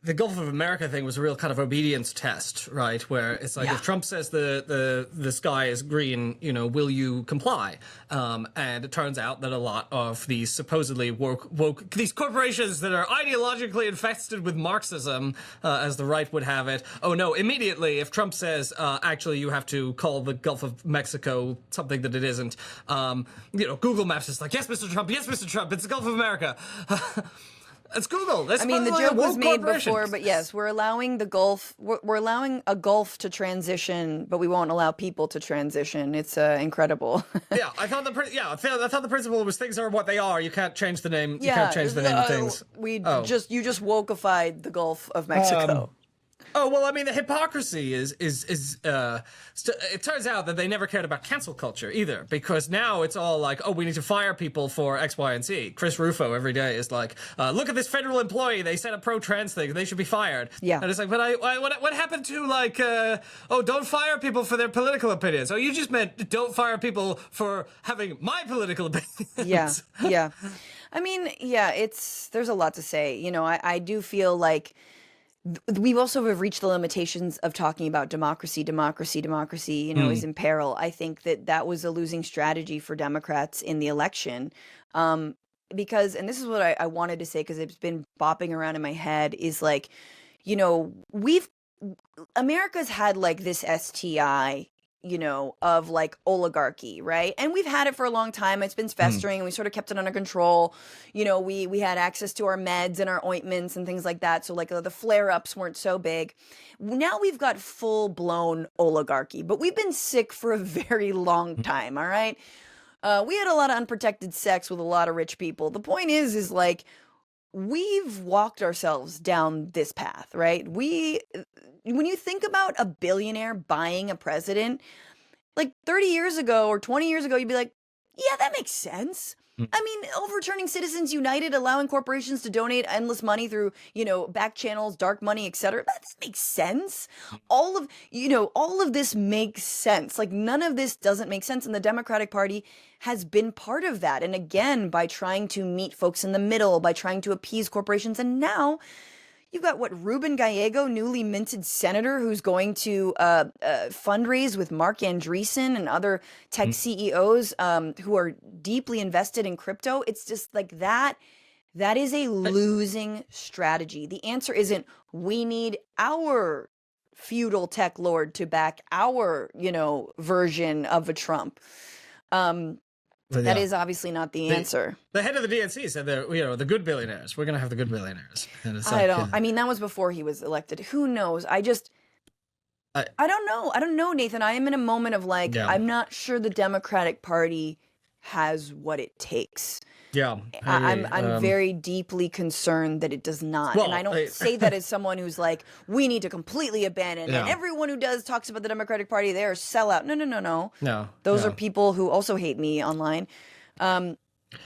the Gulf of America thing was a real kind of obedience test, right? Where it's like, if Trump says the sky is green, will you comply? And it turns out that a lot of these supposedly woke these corporations that are ideologically infested with Marxism, as the right would have it. Oh no! Immediately, if Trump says, actually, you have to call the Gulf of Mexico something that it isn't, Google Maps is like, yes, Mr. Trump, it's the Gulf of America. It's Google. That's I mean, the joke was made before, but yes, we're allowing the Gulf. We're allowing a Gulf to transition, but we won't allow people to transition. It's incredible. Yeah, I thought the principle was things are what they are. You can't change the name. You can't change the name of things. You just wokeified the Gulf of Mexico. Oh, well, I mean, the hypocrisy is it turns out that they never cared about cancel culture either, because now it's all like, oh, we need to fire people for X, Y, and Z. Chris Rufo every day is like, look at this federal employee. They said a pro-trans thing. They should be fired. Yeah. And it's like, but what happened to like, don't fire people for their political opinions. Oh, you just meant don't fire people for having my political opinions. Yeah. I mean, there's a lot to say. I do feel like we also have reached the limitations of talking about democracy, is in peril. I think that was a losing strategy for Democrats in the election. Because, and this is what I wanted to say, because it's been bopping around in my head, is like, America's had like this STI, of like oligarchy, right? And we've had it for a long time. It's been festering and we sort of kept it under control. We had access to our meds and our ointments and things like that. So like the flare-ups weren't so big. Now we've got full-blown oligarchy, but we've been sick for a very long time, all right? We had a lot of unprotected sex with a lot of rich people. The point is like, we've walked ourselves down this path, right? When you think about a billionaire buying a president, like 30 years ago or 20 years ago, you'd be like, yeah, that makes sense. I mean, overturning Citizens United, allowing corporations to donate endless money through, back channels, dark money, etc. That makes sense. All of this makes sense. Like, none of this doesn't make sense. And the Democratic Party has been part of that. And again, by trying to meet folks in the middle, by trying to appease corporations. And now you've got Ruben Gallego, newly minted senator, who's going to fundraise with Mark Andreessen and other tech CEOs who are deeply invested in crypto. It's just like that. That is a losing strategy. The answer isn't we need our feudal tech lord to back our, version of a Trump. That is obviously not the answer. The head of the DNC said that, the good billionaires. We're going to have the good billionaires. And it's I mean, that was before he was elected. Who knows? I don't know. I don't know, Nathan. I am in a moment of like, I'm not sure the Democratic Party has what it takes. Yeah. I'm very deeply concerned that it does not. Well, and I don't say that as someone who's like, we need to completely abandon. And everyone who talks about the Democratic Party, they're a sellout. No. Those are people who also hate me online.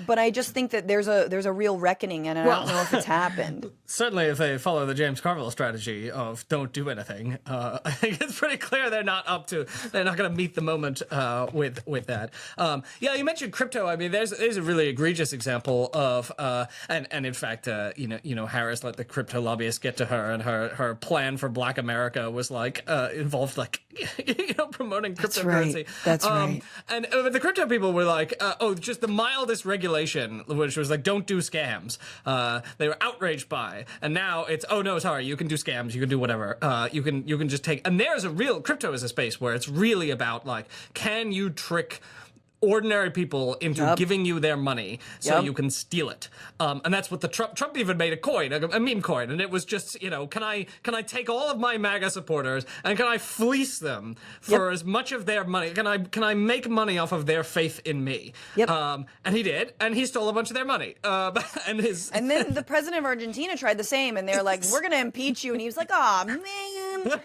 But I just think that there's a real reckoning, and I don't know if it's happened. Certainly, if they follow the James Carville strategy of don't do anything, I think it's pretty clear they're not going to meet the moment with that. You mentioned crypto. I mean, there's a really egregious example of and in fact, Harris let the crypto lobbyists get to her, and her plan for Black America was like involved like promoting cryptocurrency. That's right. And the crypto people were like, just the mildest regulation, which was like, don't do scams. They were outraged by, and now it's, oh no, sorry, you can do scams, you can do whatever. You can just take, and there's a real, crypto is a space where it's really about like, can you trick ordinary people into giving you their money so you can steal it. And that's what Trump even made a coin, a meme coin. And it was just, can I take all of my MAGA supporters and can I fleece them for as much of their money? Can I make money off of their faith in me? And he did, and he stole a bunch of their money. And then the president of Argentina tried the same, and they're like, we're going to impeach you. And he was like, oh man,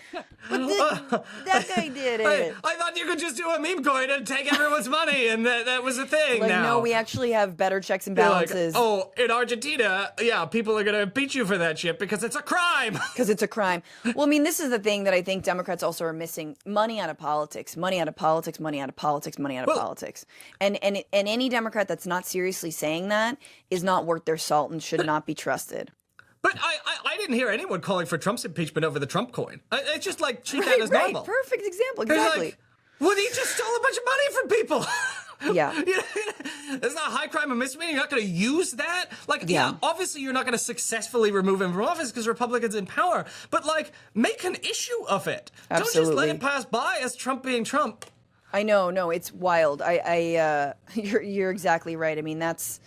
that guy did it. I thought you could just do a meme coin and take everyone's money. And that was a thing. Like, now. No, we actually have better checks and balances. Like, in Argentina, people are going to impeach you for that shit because it's a crime. Because it's a crime. Well, I mean, this is the thing that I think Democrats also are missing: money out of politics, money out of politics, money out of politics, money out of politics. And any Democrat that's not seriously saying that is not worth their salt and should not be trusted. But I didn't hear anyone calling for Trump's impeachment over the Trump coin. It's just like treat that as normal. Perfect example. It's Exactly. like, well, he just stole a bunch of money from people. Yeah. It's not a high crime and misdemeanor. You're not going to use that. Like, Yeah. obviously you're not going to successfully remove him from office because Republicans in power. But like, make an issue of it. Don't just let it pass by as Trump being Trump. I know. No, it's wild. You're exactly right. I mean, that's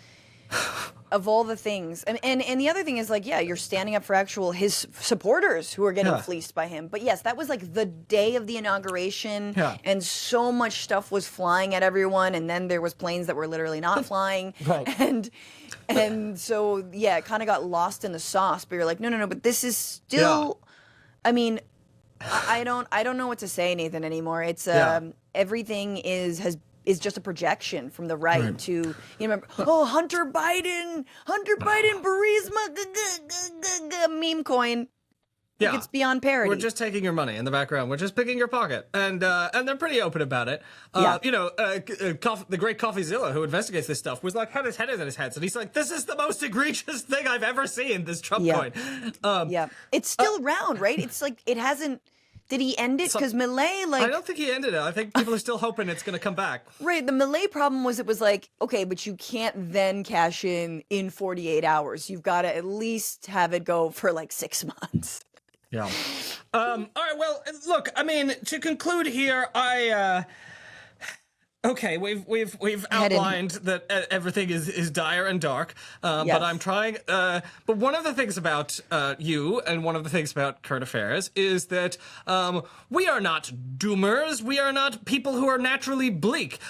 of all the things. And the other thing is like, yeah, you're standing up for his supporters who are getting fleeced by him. But yes, that was like the day of the inauguration, and so much stuff was flying at everyone, and then there was planes that were literally not flying. Right. And so yeah, it kind of got lost in the sauce. But you're like, no, but this is still. I mean, I don't know what to say, Nathan, anymore. It's everything is just a projection from the right to, you remember, Hunter Biden, Burisma, meme coin. Yeah, it's beyond parody. We're just taking your money in the background. We're just picking your pocket, and they're pretty open about it. The great CoffeeZilla, who investigates this stuff, was like had his head in his hands, and he's like, "This is the most egregious thing I've ever seen." This Trump coin. It's still around, right? It's like it hasn't. Did he end it? Because Milei, like... I don't think he ended it. I think people are still hoping it's going to come back. Right. The Milei problem was it was like, okay, but you can't then cash in 48 hours. You've got to at least have it go for like 6 months. Yeah. All right. Well, look, I mean, to conclude here, okay, we've outlined that everything is dire and dark, but I'm trying. But one of the things about you and one of the things about current affairs is that we are not doomers. We are not people who are naturally bleak.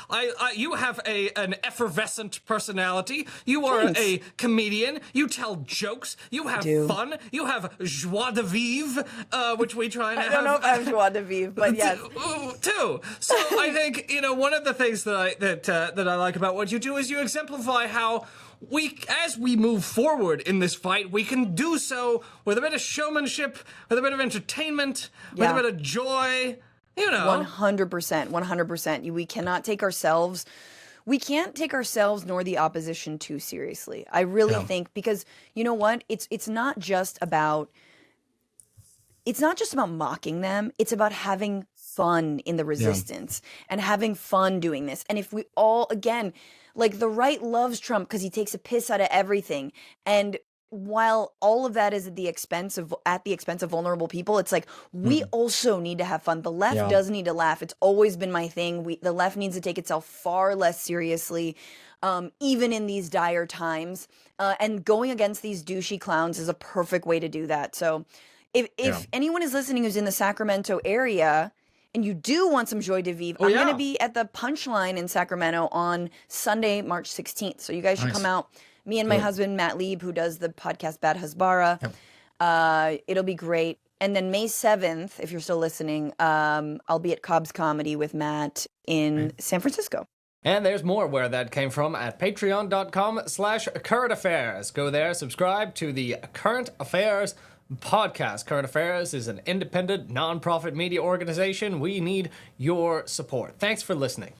You have an effervescent personality. You are a comedian. You tell jokes. You have fun. You have joie de vivre, which we try and have. I don't know if I have joie de vivre, but yes. Too. So I think, one of the things that I like about what you do is you exemplify how as we move forward in this fight, we can do so with a bit of showmanship, with a bit of entertainment, with a bit of joy, 100%. We cannot take ourselves nor the opposition too seriously. I really think, because you know what? It's not just about mocking them. It's about having fun in the resistance and having fun doing this. And if we all, again, like the right loves Trump because he takes a piss out of everything. And while all of that is at the expense of vulnerable people, it's like we also need to have fun. The left does need to laugh. It's always been my thing. The left needs to take itself far less seriously, even in these dire times. And going against these douchey clowns is a perfect way to do that. So if anyone is listening who's in the Sacramento area and you do want some joie de vivre, I'm going to be at the Punchline in Sacramento on Sunday, March 16th. So you guys should come out. Me and my husband, Matt Lieb, who does the podcast Bad Hasbara. It'll be great. And then May 7th, if you're still listening, I'll be at Cobb's Comedy with Matt in San Francisco. And there's more where that came from at patreon.com/current affairs. Go there, subscribe to the Current Affairs podcast. Current Affairs is an independent, non-profit media organization. We need your support. Thanks for listening.